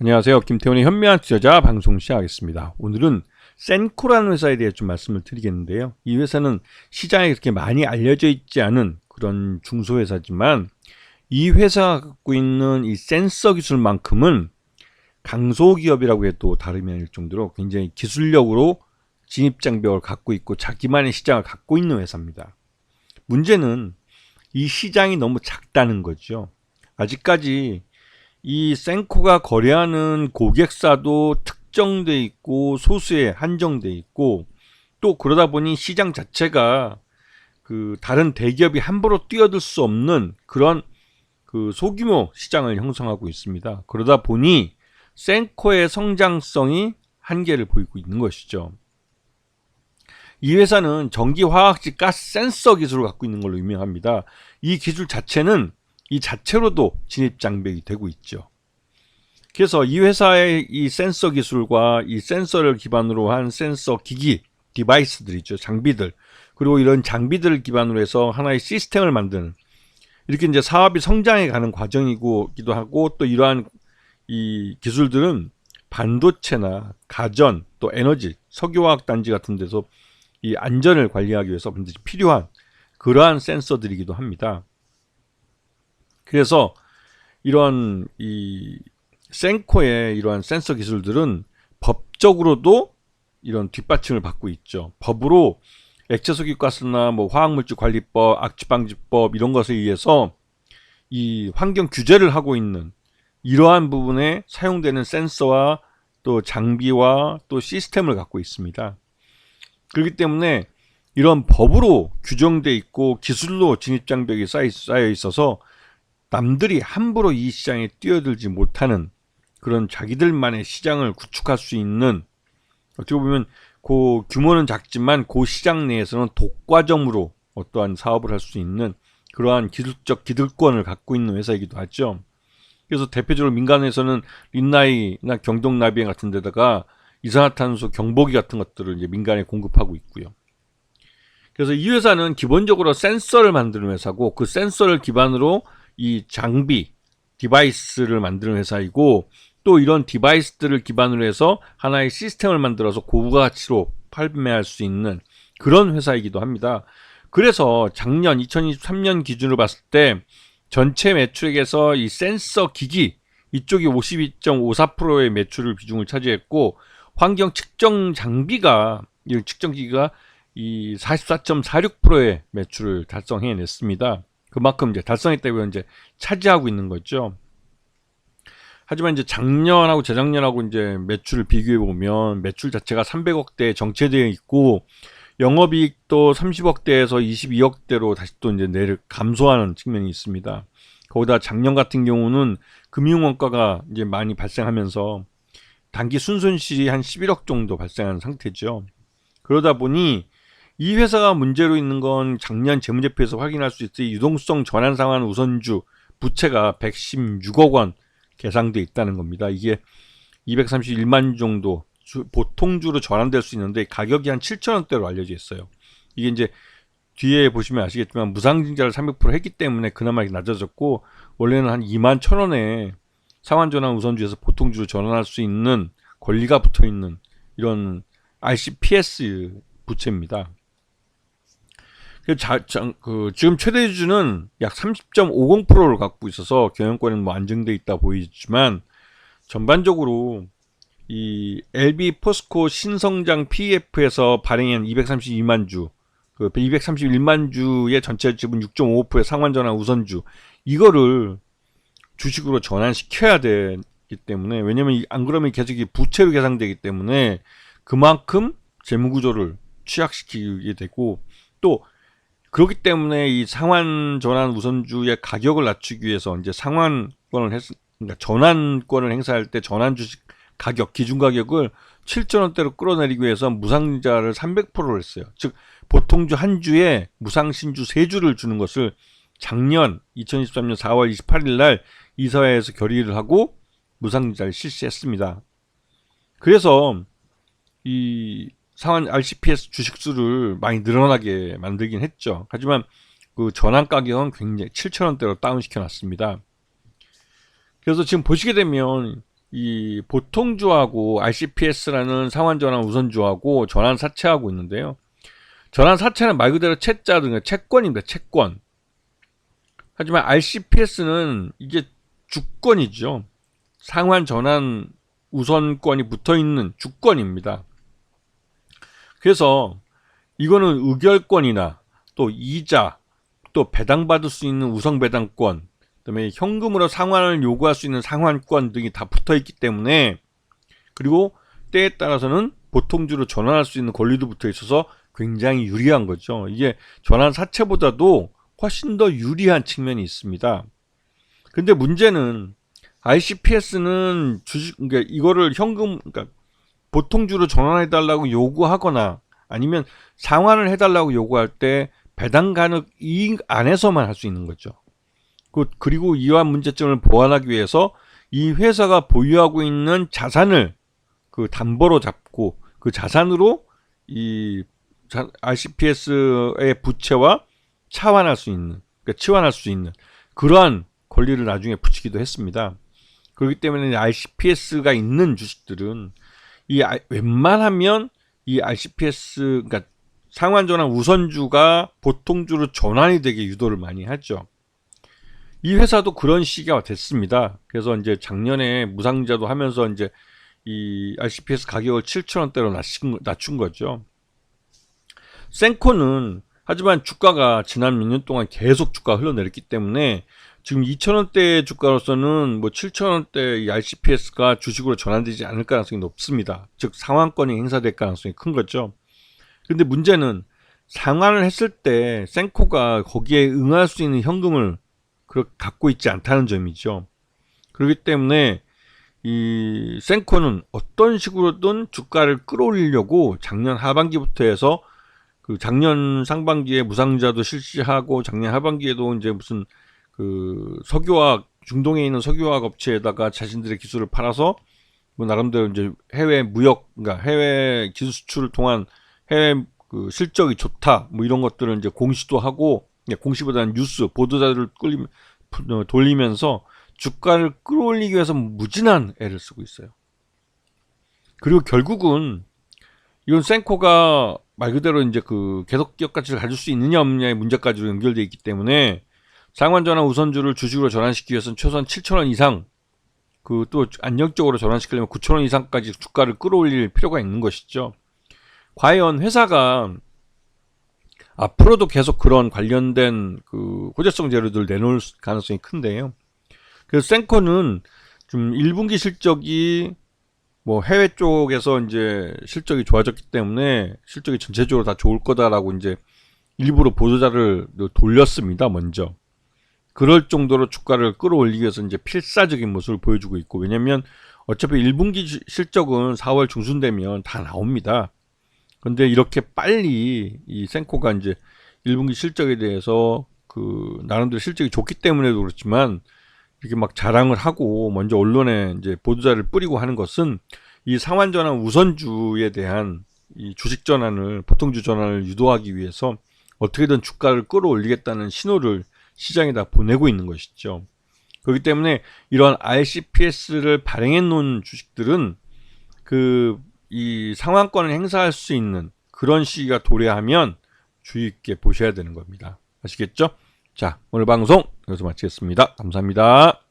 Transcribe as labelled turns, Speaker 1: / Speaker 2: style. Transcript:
Speaker 1: 안녕하세요. 김태훈의 현명한 투자자 방송 시작하겠습니다. 오늘은 센코라는 회사에 대해 좀 말씀을 드리겠는데요. 이 회사는 시장에 그렇게 많이 알려져 있지 않은 그런 중소회사지만 이 회사가 갖고 있는 이 센서 기술만큼은 강소기업이라고 해도 다름이 아닐 정도로 굉장히 기술력으로 진입장벽을 갖고 있고 자기만의 시장을 갖고 있는 회사입니다. 문제는 이 시장이 너무 작다는 거죠. 아직까지 이 센코가 거래하는 고객사도 특정돼 있고 소수에 한정돼 있고 또 그러다 보니 시장 자체가 그 다른 대기업이 함부로 뛰어들 수 없는 그런 그 소규모 시장을 형성하고 있습니다. 그러다 보니 센코의 성장성이 한계를 보이고 있는 것이죠. 이 회사는 전기, 화학식, 가스 센서 기술을 갖고 있는 걸로 유명합니다. 이 기술 자체는 이 자체로도 진입 장벽이 되고 있죠. 그래서 이 회사의 이 센서 기술과 이 센서를 기반으로 한 센서 기기, 디바이스들 있죠. 장비들. 그리고 이런 장비들을 기반으로 해서 하나의 시스템을 만드는 이렇게 이제 사업이 성장해 가는 과정이기도 하고 또 이러한 이 기술들은 반도체나 가전 또 에너지, 석유화학 단지 같은 데서 이 안전을 관리하기 위해서 반드시 필요한 그러한 센서들이기도 합니다. 그래서 이런 이 센코의 이러한 센서 기술들은 법적으로도 이런 뒷받침을 받고 있죠. 법으로 액체석유가스나 뭐 화학물질 관리법, 악취방지법 이런 것에 의해서 이 환경 규제를 하고 있는 이러한 부분에 사용되는 센서와 또 장비와 또 시스템을 갖고 있습니다. 그렇기 때문에 이런 법으로 규정돼 있고 기술로 진입장벽이 쌓여 있어서 남들이 함부로 이 시장에 뛰어들지 못하는 그런 자기들만의 시장을 구축할 수 있는 어떻게 보면 그 규모는 작지만 그 시장 내에서는 독과점으로 어떠한 사업을 할 수 있는 그러한 기술적 기득권을 갖고 있는 회사이기도 하죠. 그래서 대표적으로 민간에서는 린나이나 경동나비행 같은 데다가 이산화탄소 경보기 같은 것들을 이제 민간에 공급하고 있고요. 그래서 이 회사는 기본적으로 센서를 만드는 회사고 그 센서를 기반으로 이 장비, 디바이스를 만드는 회사이고 또 이런 디바이스들을 기반으로 해서 하나의 시스템을 만들어서 고가치로 판매할 수 있는 그런 회사이기도 합니다. 그래서 작년 2023년 기준으로 봤을 때 전체 매출액에서 이 센서 기기 이쪽이 52.54%의 매출을 비중을 차지했고 환경 측정 장비가 이 측정 기기가 이 44.46%의 매출을 달성해냈습니다. 그만큼 이제 달성했다고 이제 차지하고 있는 거죠. 하지만 이제 작년하고 재작년하고 이제 매출을 비교해 보면 매출 자체가 300억대에 정체되어 있고 영업이익도 30억대에서 22억대로 다시 또 이제 감소하는 측면이 있습니다. 거기다 작년 같은 경우는 금융원가가 이제 많이 발생하면서 단기 순손실이 한 11억 정도 발생하는 상태죠. 그러다 보니 이 회사가 문제로 있는 건 작년 재무제표에서 확인할 수 있듯이 유동성 전환 상환 우선주 부채가 116억 원 계상돼 있다는 겁니다. 이게 231만 주 정도 보통주로 전환될 수 있는데 가격이 한 7천원대로 알려져 있어요. 이게 이제 뒤에 보시면 아시겠지만 무상증자를 300% 했기 때문에 그나마 낮아졌고 원래는 한 2만 1천원에 상환전환 우선주에서 보통주로 전환할 수 있는 권리가 붙어있는 이런 RCPS 부채입니다. 지금 최대 주주는 약 30.50%를 갖고 있어서 경영권은 뭐 안정돼 있다 보이지만 전반적으로 이 LB 포스코 신성장 PEF에서 발행한 232만 주, 그 231만 주의 전체 지분 6.55%의 상환전환 우선주 이거를 주식으로 전환시켜야 되기 때문에 왜냐면 안 그러면 계속 부채로 계상되기 때문에 그만큼 재무구조를 취약시키게 되고 또 그렇기 때문에 이 상환 전환 우선주의 가격을 낮추기 위해서 이제 그러니까 전환권을 행사할 때 전환 주식 가격 기준 가격을 7천원대로 끌어내리기 위해서 무상증자를 300%를 했어요. 즉 보통주 한 주에 무상신주 3주를 주는 것을 작년 2023년 4월 28일 날 이사회에서 결의를 하고 무상증자를 실시했습니다. 그래서 이 상환 RCPS 주식수를 많이 늘어나게 만들긴 했죠. 하지만 그 전환 가격은 굉장히 7천원대로 다운시켜 놨습니다. 그래서 지금 보시게 되면 이 보통주하고 RCPS라는 상환전환 우선주하고 전환 사채하고 있는데요. 전환 사채는 말 그대로 채자 등 채권입니다. 채권. 하지만 RCPS는 이게 주권이죠. 상환 전환 우선권이 붙어 있는 주권입니다. 그래서 이거는 의결권이나 또 이자, 또 배당받을 수 있는 우선배당권, 그다음에 현금으로 상환을 요구할 수 있는 상환권 등이 다 붙어 있기 때문에, 그리고 때에 따라서는 보통주로 전환할 수 있는 권리도 붙어 있어서 굉장히 유리한 거죠. 이게 전환 사채보다도 훨씬 더 유리한 측면이 있습니다. 근데 문제는 ICPS는 주식, 그러니까 이거를 현금, 그러니까 보통주로 전환해 달라고 요구하거나 아니면 상환을 해달라고 요구할 때 배당 가능 이익 안에서만 할 수 있는 거죠. 그리고 이러한 문제점을 보완하기 위해서 이 회사가 보유하고 있는 자산을 그 담보로 잡고 그 자산으로 이 RCPS의 부채와 차환할 수 있는, 그러니까 치환할 수 있는 그러한 권리를 나중에 붙이기도 했습니다. 그렇기 때문에 RCPS가 있는 주식들은 웬만하면 이 RCPS, 그러니까 상환전환 우선주가 보통주로 전환이 되게 유도를 많이 하죠. 이 회사도 그런 시기가 됐습니다. 그래서 이제 작년에 무상자도 하면서 이제 이 RCPS 가격을 7,000원대로 낮춘 거죠. 센코는 하지만 주가가 지난 몇 년 동안 계속 주가가 흘러내렸기 때문에 지금 2,000원대 주가로서는 뭐 7,000원대 이 RCPS가 주식으로 전환되지 않을 가능성이 높습니다. 즉 상환권이 행사될 가능성이 큰 거죠. 근데 문제는 상환을 했을 때 센코가 거기에 응할 수 있는 현금을 갖고 있지 않다는 점이죠. 그렇기 때문에 이 센코는 어떤 식으로든 주가를 끌어올리려고 작년 하반기부터 해서 그 작년 상반기에 무상자도 실시하고 작년 하반기에도 이제 무슨 그 석유화학, 중동에 있는 석유화학 업체에다가 자신들의 기술을 팔아서 뭐 나름대로 이제 해외 무역, 그러니까 해외 기술 수출을 통한 해외 그 실적이 좋다 뭐 이런 것들을 이제 공시도 하고, 공시보다는 뉴스 보도자료를 돌리면서 주가를 끌어올리기 위해서 무진한 애를 쓰고 있어요. 그리고 결국은 이건 센코가 말 그대로 이제 그 계속 기업 가치를 가질 수 있느냐 없느냐의 문제까지로 연결되어 있기 때문에 상환전환 우선주를 주식으로 전환시키기 위해서는 최소한 7,000원 이상, 그 또 안정적으로 전환시키려면 9,000원 이상까지 주가를 끌어올릴 필요가 있는 것이죠. 과연 회사가 앞으로도 계속 그런 관련된 그 호재성 재료들을 내놓을 가능성이 큰데요. 그래서 센코는 좀 1분기 실적이 뭐 해외 쪽에서 이제 실적이 좋아졌기 때문에 실적이 전체적으로 다 좋을 거다라고 이제 일부러 보도자를 돌렸습니다. 먼저. 그럴 정도로 주가를 끌어올리기 위해서 이제 필사적인 모습을 보여주고 있고, 왜냐면 어차피 1분기 실적은 4월 중순 되면 다 나옵니다. 근데 이렇게 빨리 이 센코가 이제 1분기 실적에 대해서 그 나름대로 실적이 좋기 때문에도 그렇지만 이렇게 막 자랑을 하고 먼저 언론에 이제 보도자를 뿌리고 하는 것은 이 상환전환 우선주에 대한 이 주식 전환을, 보통주 전환을 유도하기 위해서 어떻게든 주가를 끌어올리겠다는 신호를 시장에다 보내고 있는 것이죠. 그렇기 때문에 이런 RCPS를 발행해 놓은 주식들은 그 이 상환권을 행사할 수 있는 그런 시기가 도래하면 주의 있게 보셔야 되는 겁니다. 아시겠죠? 자, 오늘 방송 여기서 마치겠습니다. 감사합니다.